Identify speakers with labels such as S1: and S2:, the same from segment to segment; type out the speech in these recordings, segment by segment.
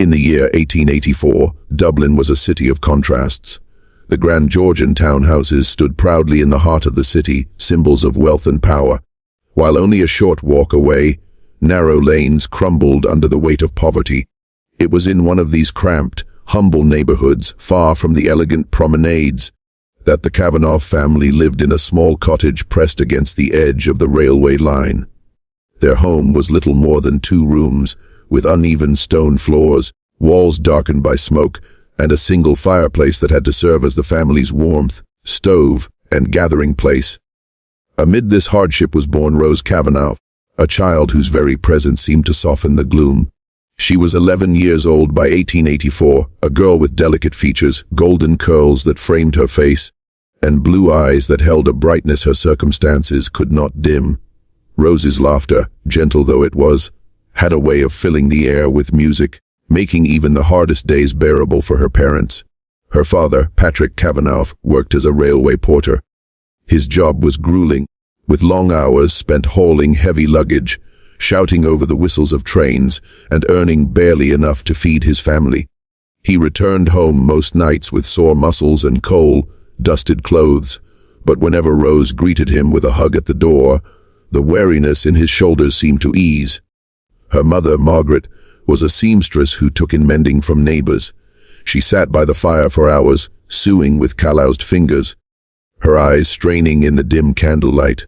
S1: In the year 1884, Dublin was a city of contrasts. The grand Georgian townhouses stood proudly in the heart of the city, symbols of wealth and power, while only a short walk away, narrow lanes crumbled under the weight of poverty. It was in one of these cramped, humble neighborhoods, far from the elegant promenades, that the Cavanaugh family lived in a small cottage pressed against the edge of the railway line. Their home was little more than 2 rooms, with uneven stone floors, walls darkened by smoke, and a single fireplace that had to serve as the family's warmth, stove, and gathering place. Amid this hardship was born Rose Cavanaugh, a child whose very presence seemed to soften the gloom. She was 11 years old by 1884, a girl with delicate features, golden curls that framed her face, and blue eyes that held a brightness her circumstances could not dim. Rose's laughter, gentle though it was, had a way of filling the air with music, making even the hardest days bearable for her parents. Her father, Patrick Cavanaugh, worked as a railway porter. His job was grueling, with long hours spent hauling heavy luggage, shouting over the whistles of trains, and earning barely enough to feed his family. He returned home most nights with sore muscles and coal-dusted clothes, but whenever Rose greeted him with a hug at the door, the weariness in his shoulders seemed to ease. Her mother, Margaret, was a seamstress who took in mending from neighbors. She sat by the fire for hours, sewing with calloused fingers, her eyes straining in the dim candlelight.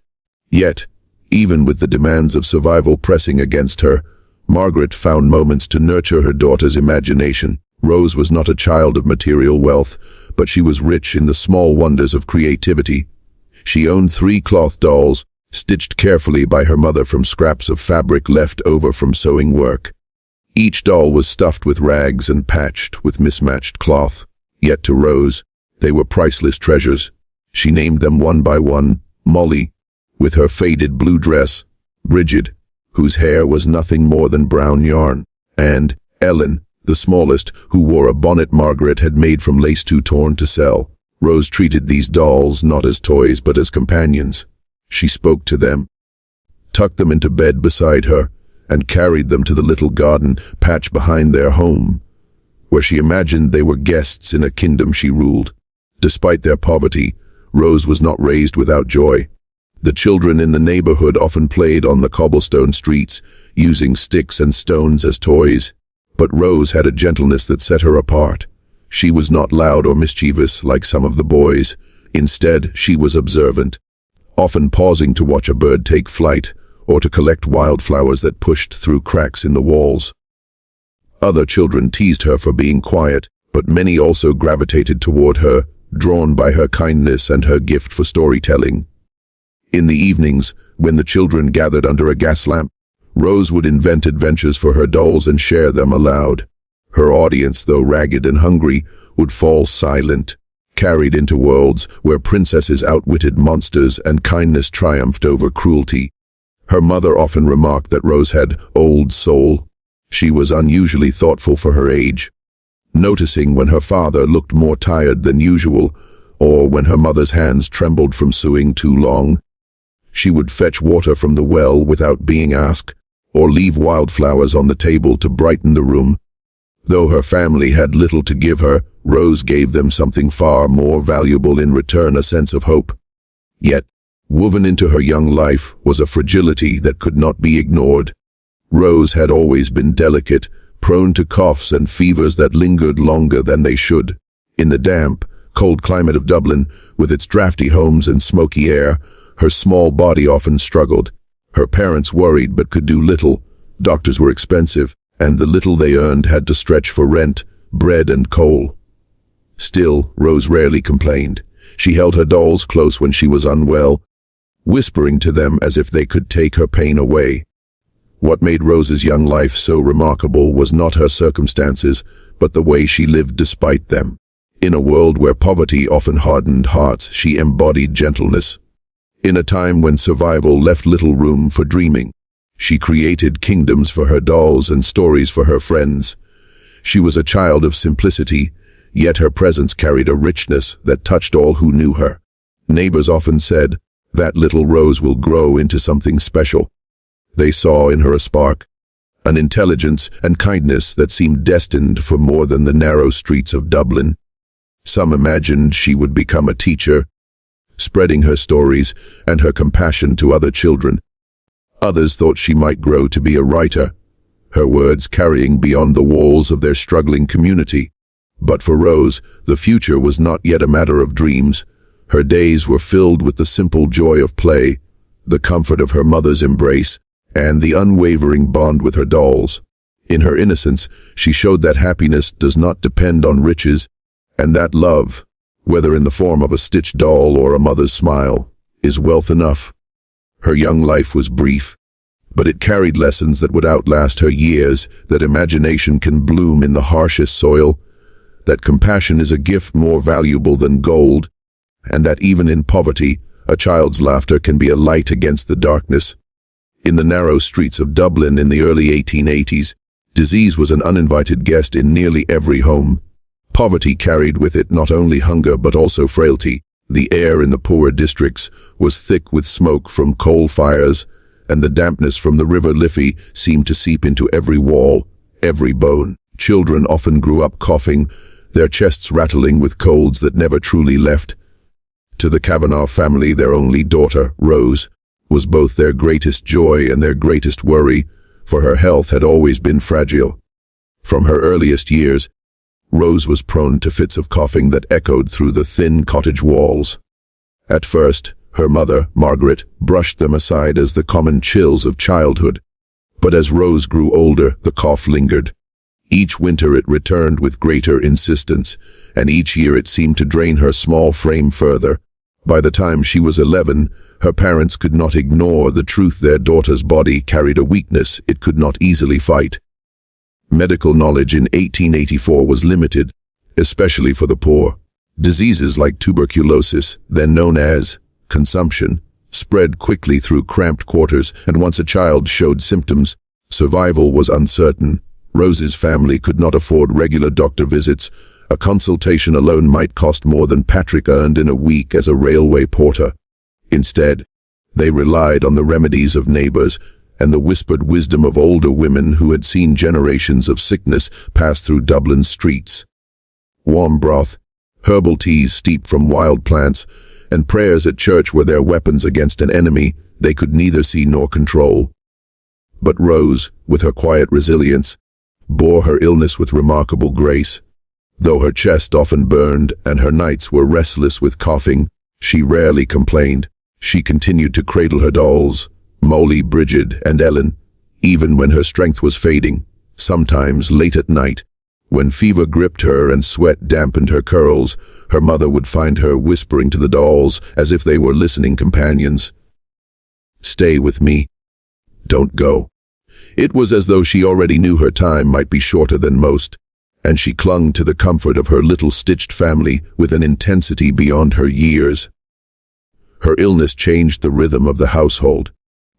S1: Yet, even with the demands of survival pressing against her, Margaret found moments to nurture her daughter's imagination. Rose was not a child of material wealth, but she was rich in the small wonders of creativity. She owned 3 cloth dolls, stitched carefully by her mother from scraps of fabric left over from sewing work. Each doll was stuffed with rags and patched with mismatched cloth. Yet to Rose, they were priceless treasures. She named them one by one: Molly, with her faded blue dress; Bridget, whose hair was nothing more than brown yarn; and Ellen, the smallest, who wore a bonnet Margaret had made from lace too torn to sell. Rose treated these dolls not as toys but as companions. She spoke to them, tucked them into bed beside her, and carried them to the little garden patch behind their home, where she imagined they were guests in a kingdom she ruled. Despite their poverty, Rose was not raised without joy. The children in the neighborhood often played on the cobblestone streets, using sticks and stones as toys. But Rose had a gentleness that set her apart. She was not loud or mischievous like some of the boys. Instead, she was observant, often pausing to watch a bird take flight or to collect wildflowers that pushed through cracks in the walls. Other children teased her for being quiet, but many also gravitated toward her, drawn by her kindness and her gift for storytelling. In the evenings, when the children gathered under a gas lamp, Rose would invent adventures for her dolls and share them aloud. Her audience, though ragged and hungry, would fall silent, carried into worlds where princesses outwitted monsters and kindness triumphed over cruelty. Her mother often remarked that Rose had old soul. She was unusually thoughtful for her age, noticing when her father looked more tired than usual, or when her mother's hands trembled from sewing too long. She would fetch water from the well without being asked, or leave wildflowers on the table to brighten the room. Though her family had little to give her, Rose gave them something far more valuable in return: a sense of hope. Yet, woven into her young life was a fragility that could not be ignored. Rose had always been delicate, prone to coughs and fevers that lingered longer than they should. In the damp, cold climate of Dublin, with its drafty homes and smoky air, her small body often struggled. Her parents worried but could do little. Doctors were expensive, and the little they earned had to stretch for rent, bread and coal. Still, Rose rarely complained. She held her dolls close when she was unwell, whispering to them as if they could take her pain away. What made Rose's young life so remarkable was not her circumstances, but the way she lived despite them. In a world where poverty often hardened hearts, she embodied gentleness. In a time when survival left little room for dreaming, she created kingdoms for her dolls and stories for her friends. She was a child of simplicity, yet her presence carried a richness that touched all who knew her. Neighbors often said, "That little Rose will grow into something special." They saw in her a spark, an intelligence and kindness that seemed destined for more than the narrow streets of Dublin. Some imagined she would become a teacher, spreading her stories and her compassion to other children. Others thought she might grow to be a writer, her words carrying beyond the walls of their struggling community. But for Rose, the future was not yet a matter of dreams. Her days were filled with the simple joy of play, the comfort of her mother's embrace, and the unwavering bond with her dolls. In her innocence, she showed that happiness does not depend on riches, and that love, whether in the form of a stitched doll or a mother's smile, is wealth enough. Her young life was brief, but it carried lessons that would outlast her years, that imagination can bloom in the harshest soil, that compassion is a gift more valuable than gold, and that even in poverty, a child's laughter can be a light against the darkness. In the narrow streets of Dublin in the early 1880s, disease was an uninvited guest in nearly every home. Poverty carried with it not only hunger but also frailty. The air in the poorer districts was thick with smoke from coal fires, and the dampness from the River Liffey seemed to seep into every wall, every bone. Children often grew up coughing, their chests rattling with colds that never truly left. To the Cavanaugh family, their only daughter, Rose, was both their greatest joy and their greatest worry, for her health had always been fragile. From her earliest years, Rose was prone to fits of coughing that echoed through the thin cottage walls. At first, her mother, Margaret, brushed them aside as the common chills of childhood. But as Rose grew older, the cough lingered. Each winter it returned with greater insistence, and each year it seemed to drain her small frame further. By the time she was 11, her parents could not ignore the truth their daughter's body carried a weakness it could not easily fight. Medical knowledge in 1884 was limited, especially for the poor. Diseases like tuberculosis, then known as consumption, spread quickly through cramped quarters, and once a child showed symptoms, survival was uncertain. Rose's family could not afford regular doctor visits. A consultation alone might cost more than Patrick earned in a week as a railway porter. Instead, they relied on the remedies of neighbors and the whispered wisdom of older women who had seen generations of sickness pass through Dublin's streets. Warm broth, herbal teas steeped from wild plants, and prayers at church were their weapons against an enemy they could neither see nor control. But Rose, with her quiet resilience, bore her illness with remarkable grace. Though her chest often burned and her nights were restless with coughing, she rarely complained. She continued to cradle her dolls, Molly, Bridget, and Ellen, even when her strength was fading. Sometimes late at night, when fever gripped her and sweat dampened her curls, her mother would find her whispering to the dolls as if they were listening companions. "Stay with me. Don't go." It was as though she already knew her time might be shorter than most, and she clung to the comfort of her little stitched family with an intensity beyond her years. Her illness changed the rhythm of the household.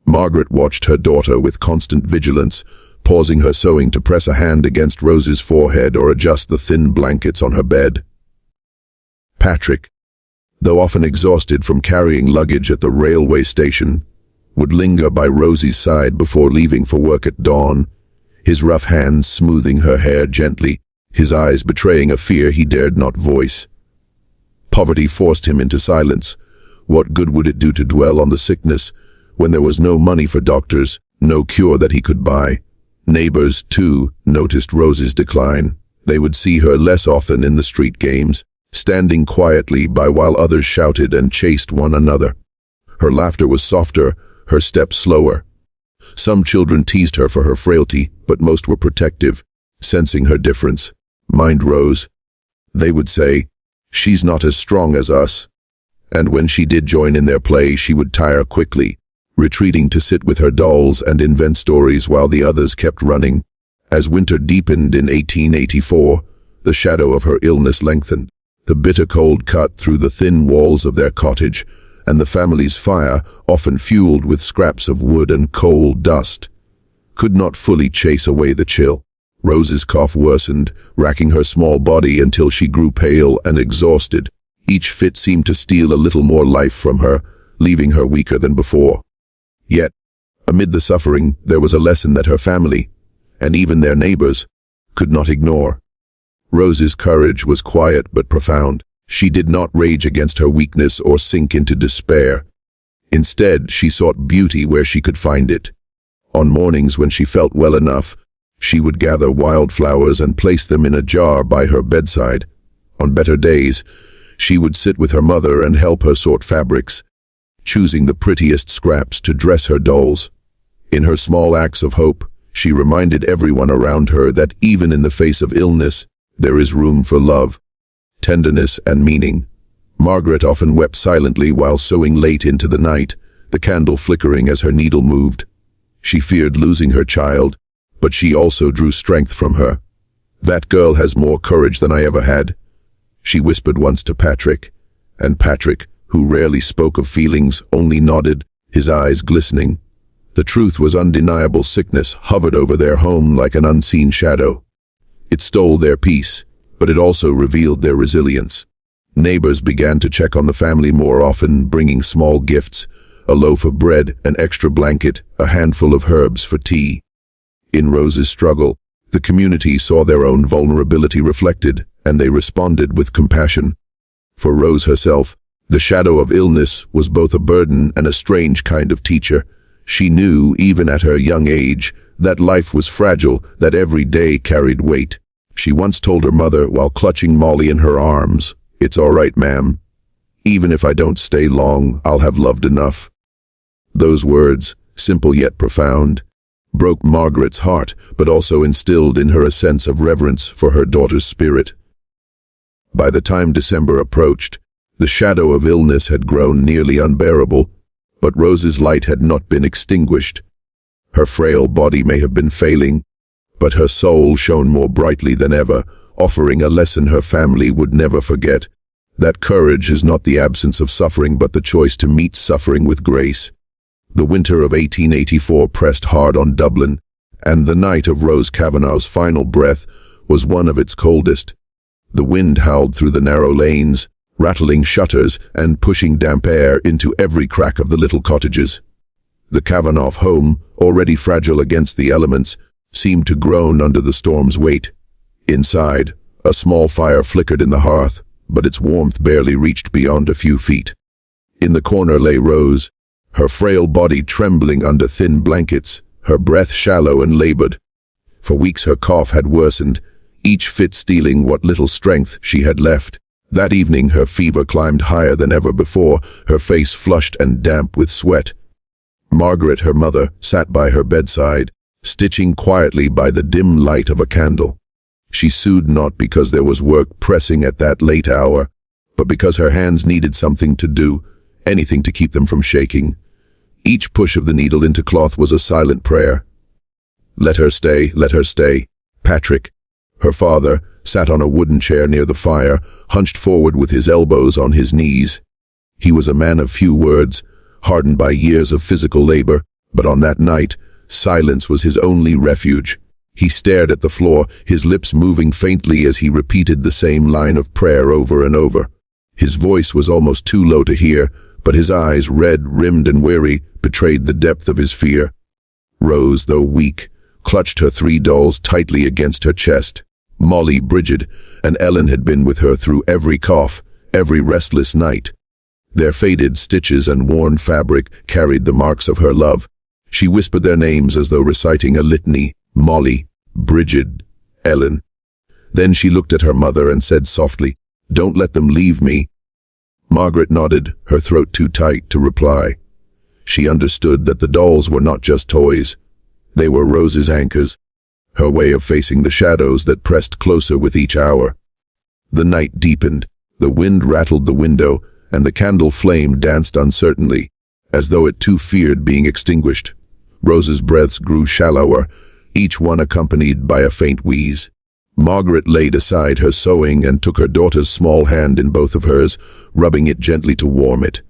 S1: Margaret watched her daughter with constant vigilance, pausing her sewing to press a hand against Rose's forehead or adjust the thin blankets on her bed. Patrick, though often exhausted from carrying luggage at the railway station, would linger by Rosie's side before leaving for work at dawn, his rough hands smoothing her hair gently, his eyes betraying a fear he dared not voice. Poverty forced him into silence. What good would it do to dwell on the sickness when there was no money for doctors, no cure that he could buy? Neighbors, too, noticed Rose's decline. They would see her less often in the street games, standing quietly by while others shouted and chased one another. Her laughter was softer, her steps slower. Some children teased her for her frailty, but most were protective, sensing her difference. "Mind Rose," they would say, "she's not as strong as us." And when she did join in their play, she would tire quickly, retreating to sit with her dolls and invent stories while the others kept running. As winter deepened in 1884, the shadow of her illness lengthened. The bitter cold cut through the thin walls of their cottage, and the family's fire, often fueled with scraps of wood and coal dust, could not fully chase away the chill. Rose's cough worsened, racking her small body until she grew pale and exhausted. Each fit seemed to steal a little more life from her, leaving her weaker than before. Yet, amid the suffering, there was a lesson that her family, and even their neighbors, could not ignore. Rose's courage was quiet but profound. She did not rage against her weakness or sink into despair. Instead, she sought beauty where she could find it. On mornings when she felt well enough, she would gather wildflowers and place them in a jar by her bedside. On better days, she would sit with her mother and help her sort fabrics, choosing the prettiest scraps to dress her dolls. In her small acts of hope, she reminded everyone around her that even in the face of illness, there is room for love, tenderness, and meaning. Margaret often wept silently while sewing late into the night, the candle flickering as her needle moved. She feared losing her child, but she also drew strength from her. "That girl has more courage than I ever had," she whispered once to Patrick, and Patrick, who rarely spoke of feelings, only nodded, his eyes glistening. The truth was undeniable. Sickness hovered over their home like an unseen shadow. It stole their peace, but it also revealed their resilience. Neighbors began to check on the family more often, bringing small gifts, a loaf of bread, an extra blanket, a handful of herbs for tea. In Rose's struggle, the community saw their own vulnerability reflected, and they responded with compassion. For Rose herself, the shadow of illness was both a burden and a strange kind of teacher. She knew, even at her young age, that life was fragile, that every day carried weight. She once told her mother while clutching Molly in her arms, "It's all right, ma'am. Even if I don't stay long, I'll have loved enough." Those words, simple yet profound, broke Margaret's heart, but also instilled in her a sense of reverence for her daughter's spirit. By the time December approached, the shadow of illness had grown nearly unbearable, but Rose's light had not been extinguished. Her frail body may have been failing, but her soul shone more brightly than ever, offering a lesson her family would never forget. That courage is not the absence of suffering, but the choice to meet suffering with grace. The winter of 1884 pressed hard on Dublin, and the night of Rose Cavanaugh's final breath was one of its coldest. The wind howled through the narrow lanes, rattling shutters and pushing damp air into every crack of the little cottages. The Cavanaugh home, already fragile against the elements, seemed to groan under the storm's weight. Inside, a small fire flickered in the hearth, but its warmth barely reached beyond a few feet. In the corner lay Rose, her frail body trembling under thin blankets, her breath shallow and labored. For weeks her cough had worsened, each fit stealing what little strength she had left. That evening her fever climbed higher than ever before, her face flushed and damp with sweat. Margaret, her mother, sat by her bedside, stitching quietly by the dim light of a candle. She sewed not because there was work pressing at that late hour, but because her hands needed something to do, anything to keep them from shaking. Each push of the needle into cloth was a silent prayer. "Let her stay, let her stay." Patrick, her father, sat on a wooden chair near the fire, hunched forward with his elbows on his knees. He was a man of few words, hardened by years of physical labor, but on that night, silence was his only refuge. He stared at the floor, his lips moving faintly as he repeated the same line of prayer over and over. His voice was almost too low to hear, but his eyes, red, rimmed and weary, betrayed the depth of his fear. Rose, though weak, clutched her 3 dolls tightly against her chest. Molly, Bridget, and Ellen had been with her through every cough, every restless night. Their faded stitches and worn fabric carried the marks of her love. She whispered their names as though reciting a litany: Molly, Bridget, Ellen. Then she looked at her mother and said softly, "Don't let them leave me." Margaret nodded, her throat too tight to reply. She understood that the dolls were not just toys. They were Rose's anchors, her way of facing the shadows that pressed closer with each hour. The night deepened, the wind rattled the window, and the candle flame danced uncertainly, as though it too feared being extinguished. Rose's breaths grew shallower, each one accompanied by a faint wheeze. Margaret laid aside her sewing and took her daughter's small hand in both of hers, rubbing it gently to warm it.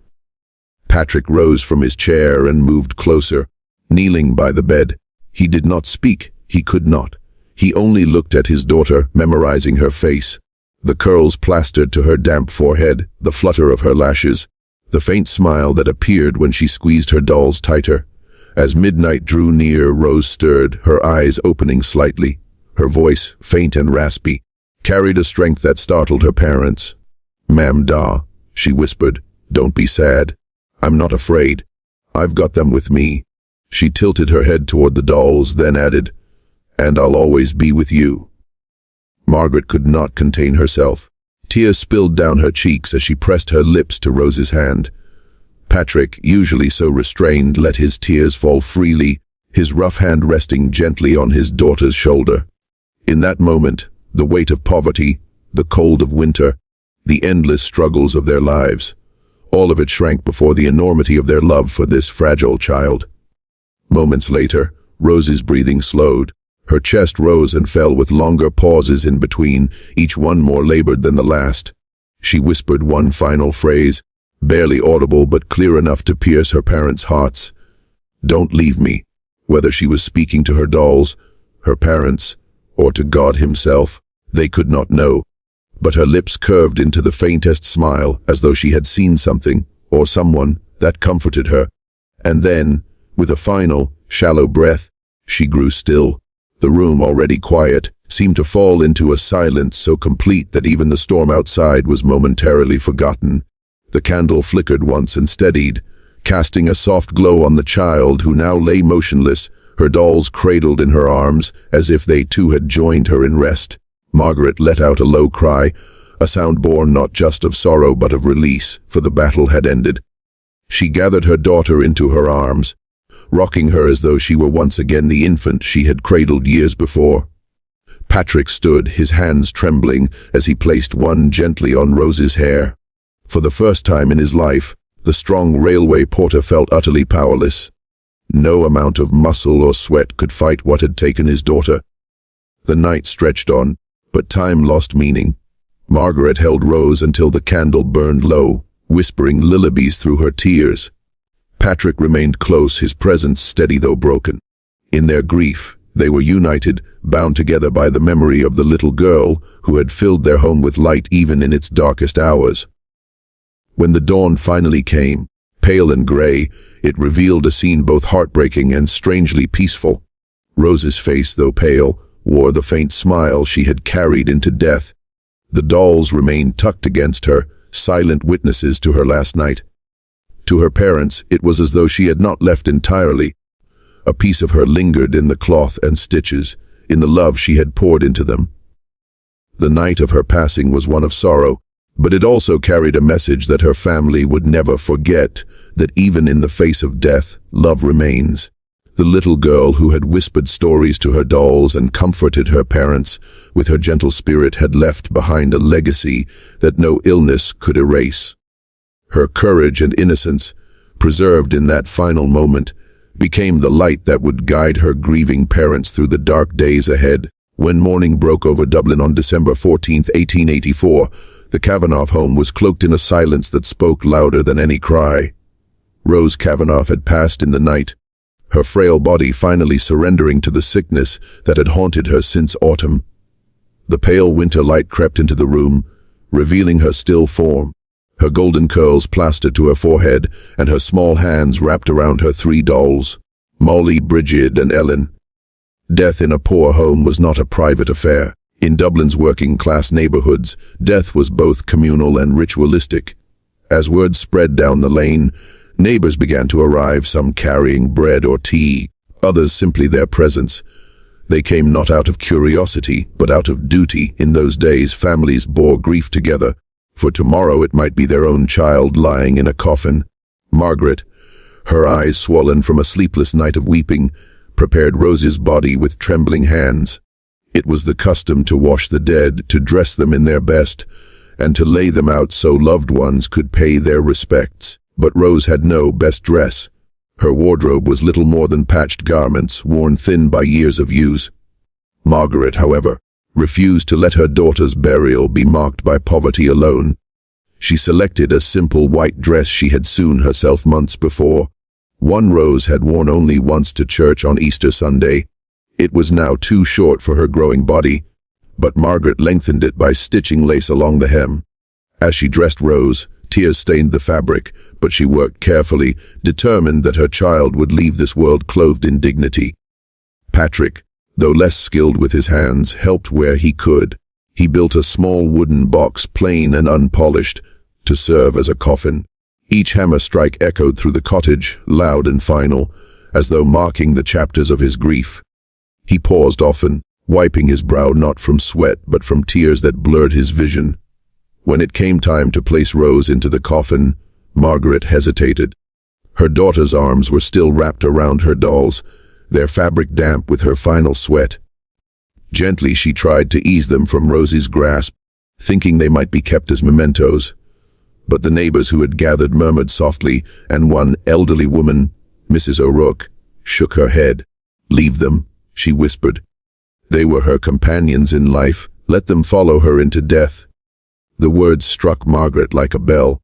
S1: Patrick rose from his chair and moved closer, kneeling by the bed. He did not speak, he could not. He only looked at his daughter, memorizing her face. The curls plastered to her damp forehead, the flutter of her lashes, the faint smile that appeared when she squeezed her dolls tighter. As midnight drew near, Rose stirred, her eyes opening slightly. Her voice, faint and raspy, carried a strength that startled her parents. "Ma'am Da," she whispered, "don't be sad. I'm not afraid. I've got them with me." She tilted her head toward the dolls, then added, "And I'll always be with you." Margaret could not contain herself. Tears spilled down her cheeks as she pressed her lips to Rose's hand. Patrick, usually so restrained, let his tears fall freely, his rough hand resting gently on his daughter's shoulder. In that moment, the weight of poverty, the cold of winter, the endless struggles of their lives, all of it shrank before the enormity of their love for this fragile child. Moments later, Rose's breathing slowed. Her chest rose and fell with longer pauses in between, each one more labored than the last. She whispered one final phrase, barely audible but clear enough to pierce her parents' hearts. "Don't leave me." Whether she was speaking to her dolls, her parents, or to God himself, they could not know. But her lips curved into the faintest smile, as though she had seen something, or someone, that comforted her. And then, with a final, shallow breath, she grew still. The room, already quiet, seemed to fall into a silence so complete that even the storm outside was momentarily forgotten. The candle flickered once and steadied, casting a soft glow on the child who now lay motionless, her dolls cradled in her arms, as if they too had joined her in rest. Margaret let out a low cry, a sound born not just of sorrow but of release, for the battle had ended. She gathered her daughter into her arms, rocking her as though she were once again the infant she had cradled years before. Patrick stood, his hands trembling, as he placed one gently on Rose's hair. For the first time in his life, the strong railway porter felt utterly powerless. No amount of muscle or sweat could fight what had taken his daughter. The night stretched on, but time lost meaning. Margaret held Rose until the candle burned low, whispering lullabies through her tears. Patrick remained close, his presence steady though broken. In their grief, they were united, bound together by the memory of the little girl who had filled their home with light even in its darkest hours. When the dawn finally came, pale and gray, it revealed a scene both heartbreaking and strangely peaceful. Rose's face, though pale, wore the faint smile she had carried into death. The dolls remained tucked against her, silent witnesses to her last night. To her parents, it was as though she had not left entirely. A piece of her lingered in the cloth and stitches, in the love she had poured into them. The night of her passing was one of sorrow, but it also carried a message that her family would never forget, that even in the face of death, love remains. The little girl who had whispered stories to her dolls and comforted her parents, with her gentle spirit had left behind a legacy that no illness could erase. Her courage and innocence, preserved in that final moment, became the light that would guide her grieving parents through the dark days ahead. When morning broke over Dublin on December 14, 1884, the Cavanaugh home was cloaked in a silence that spoke louder than any cry. Rose Cavanaugh had passed in the night, her frail body finally surrendering to the sickness that had haunted her since autumn. The pale winter light crept into the room, revealing her still form, her golden curls plastered to her forehead and her small hands wrapped around her three dolls, Molly, Bridget, and Ellen. Death in a poor home was not a private affair. In Dublin's working-class neighborhoods, death was both communal and ritualistic. As word spread down the lane, neighbors began to arrive, some carrying bread or tea, others simply their presence. They came not out of curiosity, but out of duty. In those days, families bore grief together, for tomorrow it might be their own child lying in a coffin. Margaret, her eyes swollen from a sleepless night of weeping, prepared Rose's body with trembling hands. It was the custom to wash the dead, to dress them in their best, and to lay them out so loved ones could pay their respects. But Rose had no best dress. Her wardrobe was little more than patched garments, worn thin by years of use. Margaret, however, refused to let her daughter's burial be marked by poverty alone. She selected a simple white dress she had sewn herself months before. One Rose had worn only once to church on Easter Sunday. It was now too short for her growing body, but Margaret lengthened it by stitching lace along the hem. As she dressed Rose, Tears stained the fabric, but she worked carefully, determined that her child would leave this world clothed in dignity. Patrick, though less skilled with his hands, helped where he could. He built a small wooden box, plain and unpolished, to serve as a coffin. Each hammer strike echoed through the cottage, loud and final, as though marking the chapters of his grief. He paused often, wiping his brow not from sweat but from tears that blurred his vision. When it came time to place Rose into the coffin, Margaret hesitated. Her daughter's arms were still wrapped around her dolls, their fabric damp with her final sweat. Gently she tried to ease them from Rose's grasp, thinking they might be kept as mementos. But the neighbors who had gathered murmured softly, and one elderly woman, Mrs. O'Rourke, shook her head. "Leave them," she whispered. "They were her companions in life. Let them follow her into death." The words struck Margaret like a bell.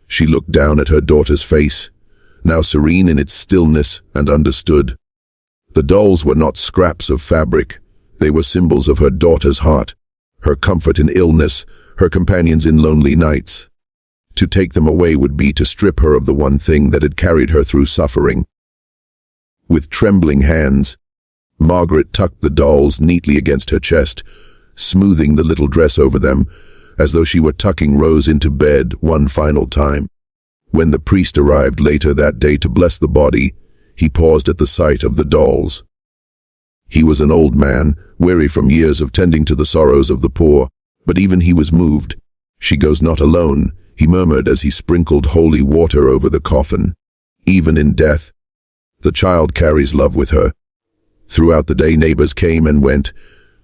S1: She looked down at her daughter's face, now serene in its stillness, and understood. The dolls were not scraps of fabric. They were symbols of her daughter's heart, her comfort in illness, her companions in lonely nights. To take them away would be to strip her of the one thing that had carried her through suffering. With trembling hands, Margaret tucked the dolls neatly against her chest, smoothing the little dress over them, as though she were tucking Rose into bed one final time. When the priest arrived later that day to bless the body, he paused at the sight of the dolls. He was an old man, weary from years of tending to the sorrows of the poor, but even he was moved. "She goes not alone," he murmured as he sprinkled holy water over the coffin. "Even in death, the child carries love with her." Throughout the day neighbors came and went,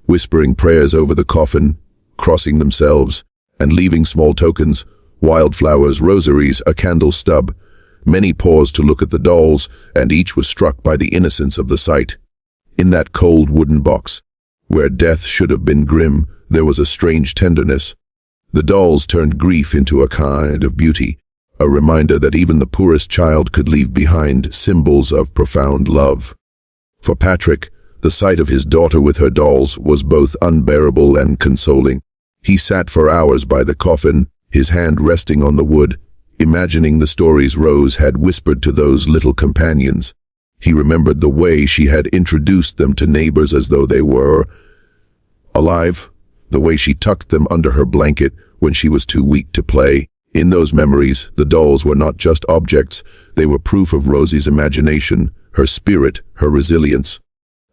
S1: whispering prayers over the coffin, crossing themselves, and leaving small tokens, wildflowers, rosaries, a candle stub. Many paused to look at the dolls, and each was struck by the innocence of the sight. In that cold wooden box, where death should have been grim, there was a strange tenderness. The dolls turned grief into a kind of beauty, a reminder that even the poorest child could leave behind symbols of profound love. For Patrick, the sight of his daughter with her dolls was both unbearable and consoling. He sat for hours by the coffin, his hand resting on the wood, imagining the stories Rose had whispered to those little companions. He remembered the way she had introduced them to neighbors as though they were alive, the way she tucked them under her blanket when she was too weak to play. In those memories, the dolls were not just objects, they were proof of Rosie's imagination, her spirit, her resilience.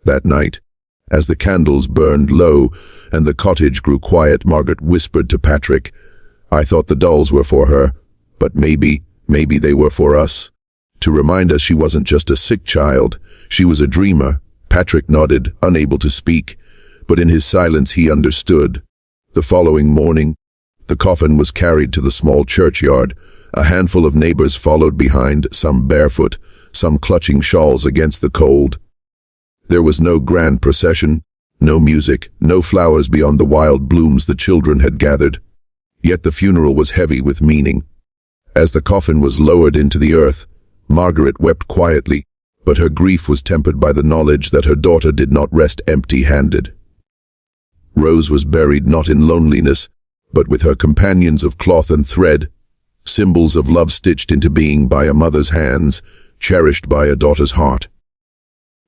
S1: That night, as the candles burned low and the cottage grew quiet, Margaret whispered to Patrick, "I thought the dolls were for her, but maybe they were for us." To remind us she wasn't just a sick child, she was a dreamer. Patrick nodded, unable to speak, but in his silence he understood. The following morning, the coffin was carried to the small churchyard. A handful of neighbors followed behind, some barefoot, some clutching shawls against the cold. There was no grand procession, no music, no flowers beyond the wild blooms the children had gathered. Yet the funeral was heavy with meaning. As the coffin was lowered into the earth, Margaret wept quietly, but her grief was tempered by the knowledge that her daughter did not rest empty-handed. Rose was buried not in loneliness, but with her companions of cloth and thread, symbols of love stitched into being by a mother's hands, cherished by a daughter's heart.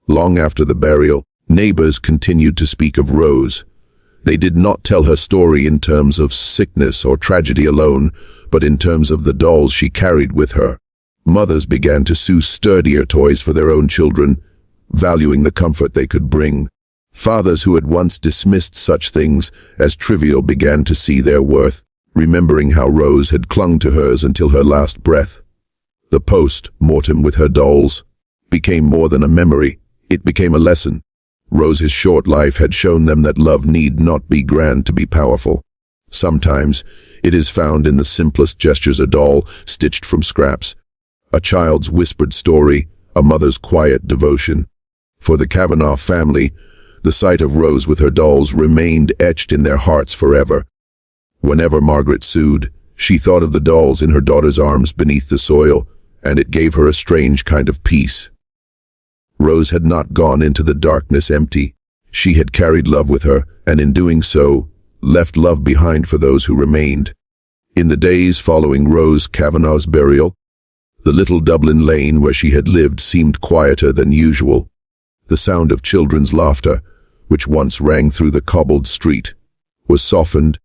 S1: Long after the burial, neighbors continued to speak of Rose. They did not tell her story in terms of sickness or tragedy alone, but in terms of the dolls she carried with her. Mothers began to sew sturdier toys for their own children, valuing the comfort they could bring. Fathers who had once dismissed such things as trivial began to see their worth, remembering how Rose had clung to hers until her last breath. The post-mortem with her dolls became more than a memory. It became a lesson. Rose's short life had shown them that love need not be grand to be powerful. Sometimes it is found in the simplest gestures: a doll stitched from scraps, a child's whispered story, a mother's quiet devotion. For the Cavanaugh family, the sight of Rose with her dolls remained etched in their hearts forever. Whenever Margaret sewed, she thought of the dolls in her daughter's arms beneath the soil, and it gave her a strange kind of peace. Rose had not gone into the darkness empty. She had carried love with her, and in doing so, left love behind for those who remained. In the days following Rose Cavanaugh's burial, the little Dublin lane where she had lived seemed quieter than usual. The sound of children's laughter, which once rang through the cobbled street, was softened,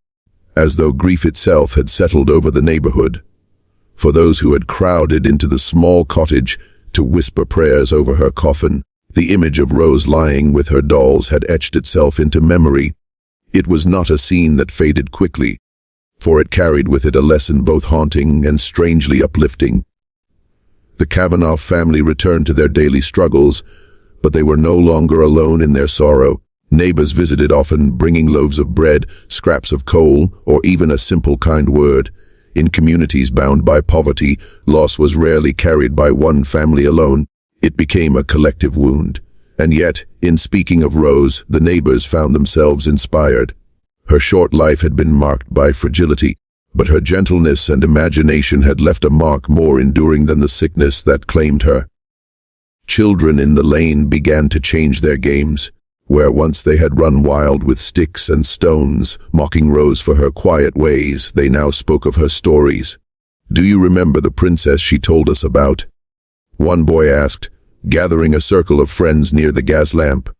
S1: as though grief itself had settled over the neighborhood. For those who had crowded into the small cottage to whisper prayers over her coffin, the image of Rose lying with her dolls had etched itself into memory. It was not a scene that faded quickly, for it carried with it a lesson both haunting and strangely uplifting. The Cavanaugh family returned to their daily struggles, but they were no longer alone in their sorrow. Neighbors visited often, bringing loaves of bread, scraps of coal, or even a simple kind word. In communities bound by poverty, loss was rarely carried by one family alone. It became a collective wound. And yet, in speaking of Rose, the neighbors found themselves inspired. Her short life had been marked by fragility, but her gentleness and imagination had left a mark more enduring than the sickness that claimed her. Children in the lane began to change their games. Where once they had run wild with sticks and stones, mocking Rose for her quiet ways, they now spoke of her stories. "Do you remember the princess she told us about?" one boy asked, gathering a circle of friends near the gas lamp.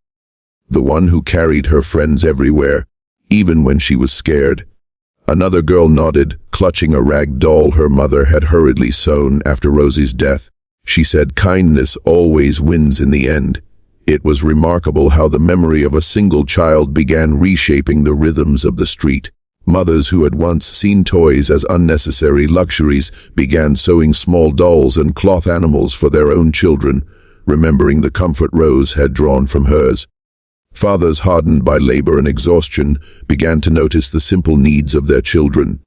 S1: "The one who carried her friends everywhere, even when she was scared." Another girl nodded, clutching a rag doll her mother had hurriedly sewn after Rosie's death. She said, "Kindness always wins in the end." It was remarkable how the memory of a single child began reshaping the rhythms of the street. Mothers who had once seen toys as unnecessary luxuries began sewing small dolls and cloth animals for their own children, remembering the comfort Rose had drawn from hers. Fathers hardened by labor and exhaustion began to notice the simple needs of their children.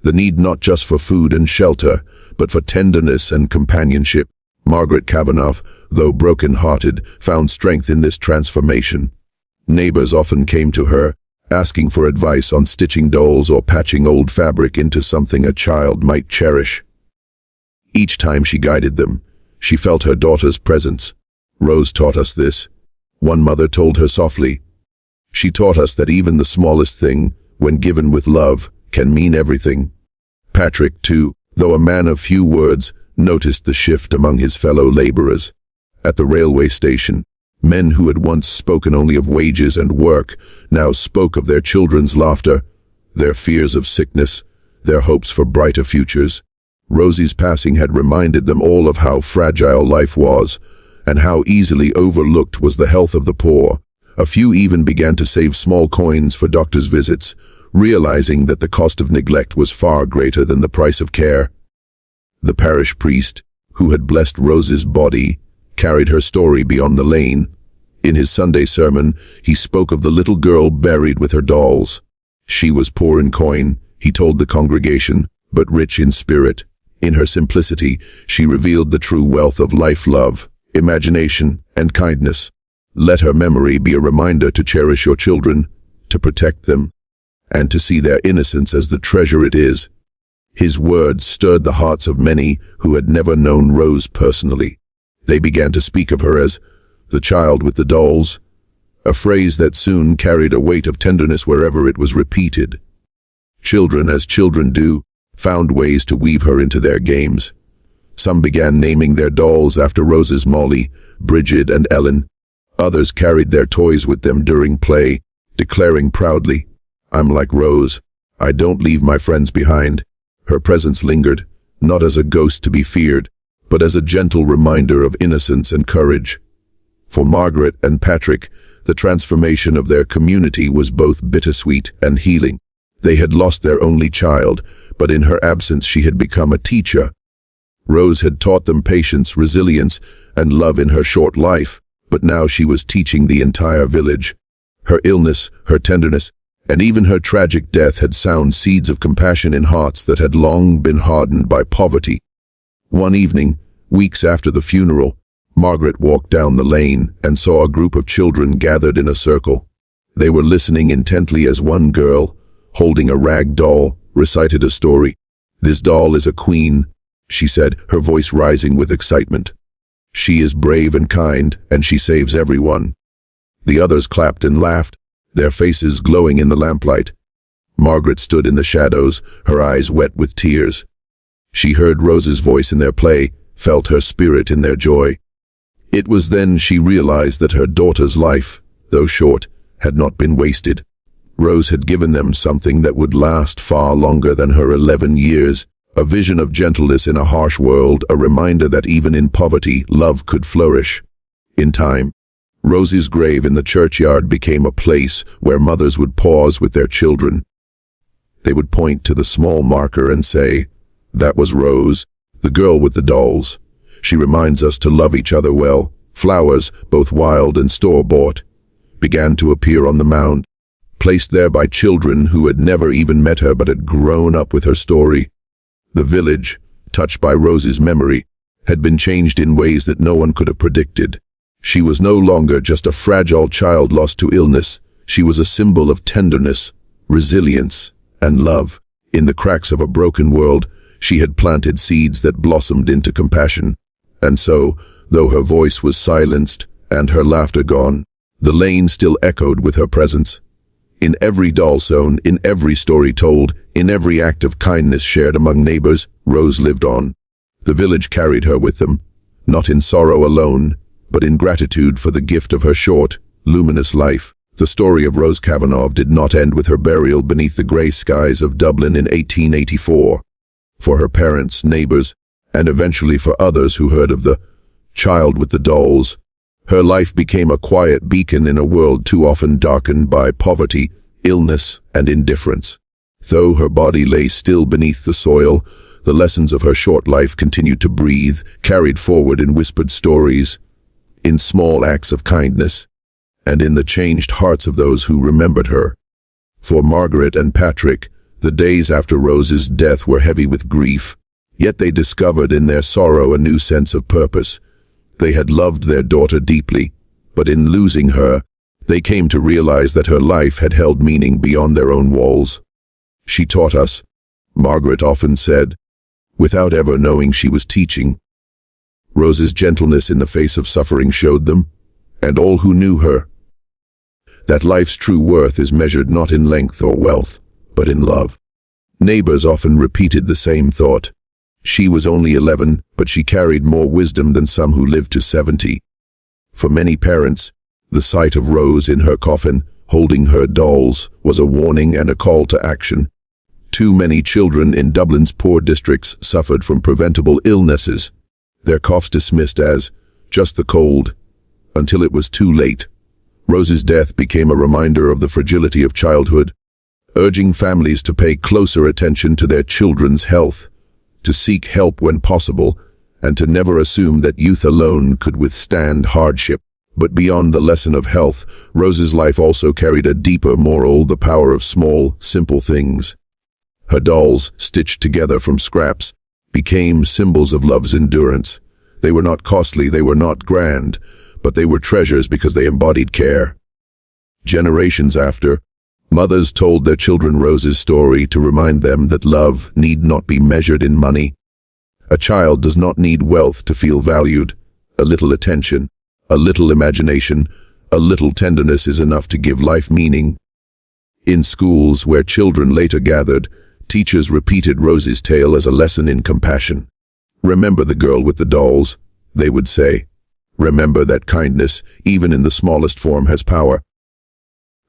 S1: The need not just for food and shelter, but for tenderness and companionship. Margaret Cavanaugh, though broken-hearted, found strength in this transformation. Neighbors often came to her, asking for advice on stitching dolls or patching old fabric into something a child might cherish. Each time she guided them, she felt her daughter's presence. "Rose taught us this," one mother told her softly. "She taught us that even the smallest thing, when given with love, can mean everything." Patrick, too, though a man of few words, noticed the shift among his fellow laborers. At the railway station, men who had once spoken only of wages and work now spoke of their children's laughter, their fears of sickness, their hopes for brighter futures. Rosie's passing had reminded them all of how fragile life was, and how easily overlooked was the health of the poor. A few even began to save small coins for doctors' visits, realizing that the cost of neglect was far greater than the price of care. The parish priest, who had blessed Rose's body, carried her story beyond the lane. In his Sunday sermon, he spoke of the little girl buried with her dolls. She was poor in coin, he told the congregation, but rich in spirit. In her simplicity, she revealed the true wealth of life, love, imagination, and kindness. Let her memory be a reminder to cherish your children, to protect them, and to see their innocence as the treasure it is. His words stirred the hearts of many who had never known Rose personally. They began to speak of her as the child with the dolls, a phrase that soon carried a weight of tenderness wherever it was repeated. Children, as children do, found ways to weave her into their games. Some began naming their dolls after Rose's Molly, Bridget, and Ellen. Others carried their toys with them during play, declaring proudly, "I'm like Rose. I don't leave my friends behind." Her presence lingered, not as a ghost to be feared, but as a gentle reminder of innocence and courage. For Margaret and Patrick, the transformation of their community was both bittersweet and healing. They had lost their only child, but in her absence she had become a teacher. Rose had taught them patience, resilience, and love in her short life, but now she was teaching the entire village. Her illness, her tenderness, and even her tragic death had sown seeds of compassion in hearts that had long been hardened by poverty. One evening, weeks after the funeral, Margaret walked down the lane and saw a group of children gathered in a circle. They were listening intently as one girl, holding a rag doll, recited a story. "This doll is a queen," she said, her voice rising with excitement. "She is brave and kind, and she saves everyone." The others clapped and laughed, their faces glowing in the lamplight. Margaret stood in the shadows, her eyes wet with tears. She heard Rose's voice in their play, felt her spirit in their joy. It was then she realized that her daughter's life, though short, had not been wasted. Rose had given them something that would last far longer than her 11 years, a vision of gentleness in a harsh world, a reminder that even in poverty, love could flourish. In time, Rose's grave in the churchyard became a place where mothers would pause with their children. They would point to the small marker and say, "That was Rose, the girl with the dolls. She reminds us to love each other well." Flowers, both wild and store-bought, began to appear on the mound, placed there by children who had never even met her but had grown up with her story. The village, touched by Rose's memory, had been changed in ways that no one could have predicted. She was no longer just a fragile child lost to illness. She was a symbol of tenderness, resilience, and love. In the cracks of a broken world, she had planted seeds that blossomed into compassion. And so, though her voice was silenced and her laughter gone, the lane still echoed with her presence. In every doll sewn, in every story told, in every act of kindness shared among neighbors, Rose lived on. The village carried her with them, not in sorrow alone, but in gratitude for the gift of her short, luminous life. The story of Rose Cavanaugh did not end with her burial beneath the grey skies of Dublin in 1884. For her parents, neighbors, and eventually for others who heard of the child with the dolls, her life became a quiet beacon in a world too often darkened by poverty, illness, and indifference. Though her body lay still beneath the soil, the lessons of her short life continued to breathe, carried forward in whispered stories, in small acts of kindness, and in the changed hearts of those who remembered her. For Margaret and Patrick, the days after Rose's death were heavy with grief, yet they discovered in their sorrow a new sense of purpose. They had loved their daughter deeply, but in losing her, they came to realize that her life had held meaning beyond their own walls. She taught us, Margaret often said, without ever knowing she was teaching. Rose's gentleness in the face of suffering showed them, and all who knew her, that life's true worth is measured not in length or wealth, but in love. Neighbors often repeated the same thought. She was only 11, but she carried more wisdom than some who lived to 70. For many parents, the sight of Rose in her coffin, holding her dolls, was a warning and a call to action. Too many children in Dublin's poor districts suffered from preventable illnesses, their coughs dismissed as just the cold, until it was too late. Rose's death became a reminder of the fragility of childhood, urging families to pay closer attention to their children's health, to seek help when possible, and to never assume that youth alone could withstand hardship. But beyond the lesson of health, Rose's life also carried a deeper moral, the power of small, simple things. Her dolls, stitched together from scraps, became symbols of love's endurance. They were not costly, they were not grand, but they were treasures because they embodied care. Generations after, mothers told their children Rose's story to remind them that love need not be measured in money. A child does not need wealth to feel valued. A little attention, a little imagination, a little tenderness is enough to give life meaning. In schools where children later gathered, teachers repeated Rose's tale as a lesson in compassion. "Remember the girl with the dolls," they would say. "Remember that kindness, even in the smallest form, has power."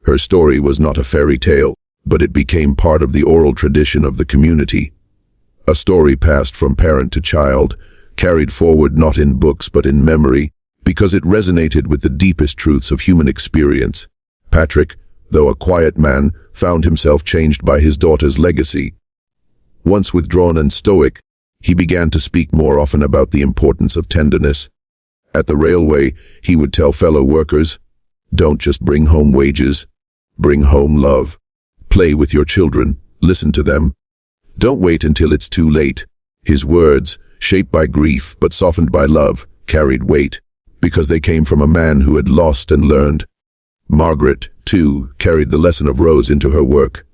S1: Her story was not a fairy tale, but it became part of the oral tradition of the community. A story passed from parent to child, carried forward not in books but in memory, because it resonated with the deepest truths of human experience. Patrick, though a quiet man, found himself changed by his daughter's legacy. Once withdrawn and stoic, he began to speak more often about the importance of tenderness. At the railway, he would tell fellow workers, "Don't just bring home wages, bring home love. Play with your children, listen to them. Don't wait until it's too late." His words, shaped by grief but softened by love, carried weight, because they came from a man who had lost and learned. Margaret, too, carried the lesson of Rose into her work.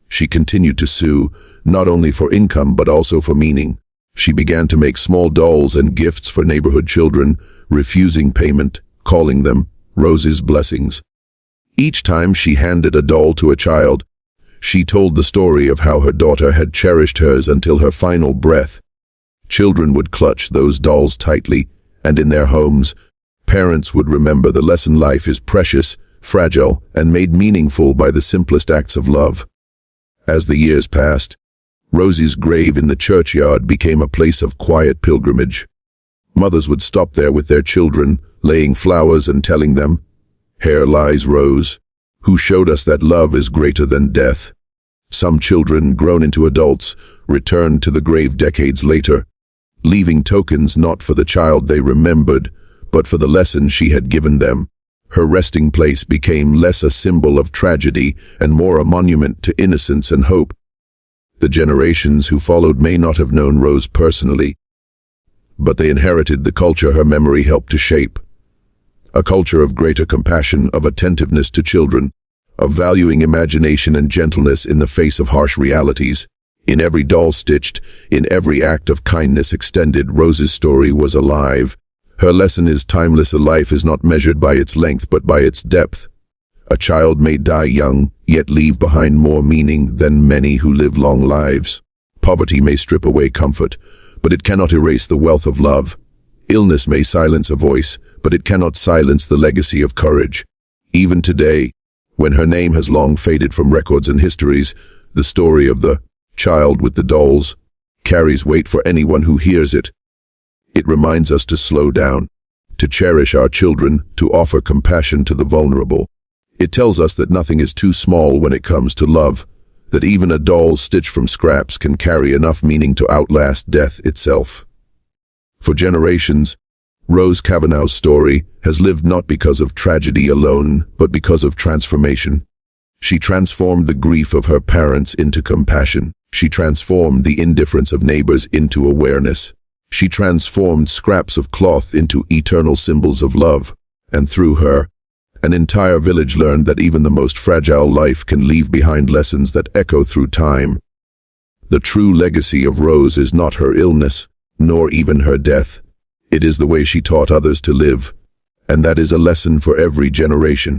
S1: She continued to sew, not only for income but also for meaning. She began to make small dolls and gifts for neighborhood children, refusing payment, calling them Rose's blessings. Each time she handed a doll to a child, She told the story of how her daughter had cherished hers until her final breath. Children would clutch those dolls tightly, and in their homes, parents would remember the lesson life is precious, fragile, and made meaningful by the simplest acts of love. As the years passed, Rosie's grave in the churchyard became a place of quiet pilgrimage. Mothers would stop there with their children, laying flowers and telling them, "Here lies Rose, who showed us that love is greater than death." Some children, grown into adults, returned to the grave decades later, leaving tokens not for the child they remembered, but for the lesson she had given them. Her resting place became less a symbol of tragedy and more a monument to innocence and hope. The generations who followed may not have known Rose personally, but they inherited the culture her memory helped to shape. A culture of greater compassion, of attentiveness to children, of valuing imagination and gentleness in the face of harsh realities. In every doll stitched, in every act of kindness extended, Rose's story was alive. Her lesson is timeless. A life is not measured by its length but by its depth. A child may die young, yet leave behind more meaning than many who live long lives. Poverty may strip away comfort, but it cannot erase the wealth of love. Illness may silence a voice, but it cannot silence the legacy of courage. Even today, when her name has long faded from records and histories, the story of the child with the dolls carries weight for anyone who hears it. It reminds us to slow down, to cherish our children, to offer compassion to the vulnerable. It tells us that nothing is too small when it comes to love, that even a doll stitched from scraps can carry enough meaning to outlast death itself. For generations, Rose Cavanaugh's story has lived not because of tragedy alone, but because of transformation. She transformed the grief of her parents into compassion. She transformed the indifference of neighbors into awareness. She transformed scraps of cloth into eternal symbols of love. And through her, an entire village learned that even the most fragile life can leave behind lessons that echo through time. The true legacy of Rose is not her illness, nor even her death. It is the way she taught others to live. And that is a lesson for every generation.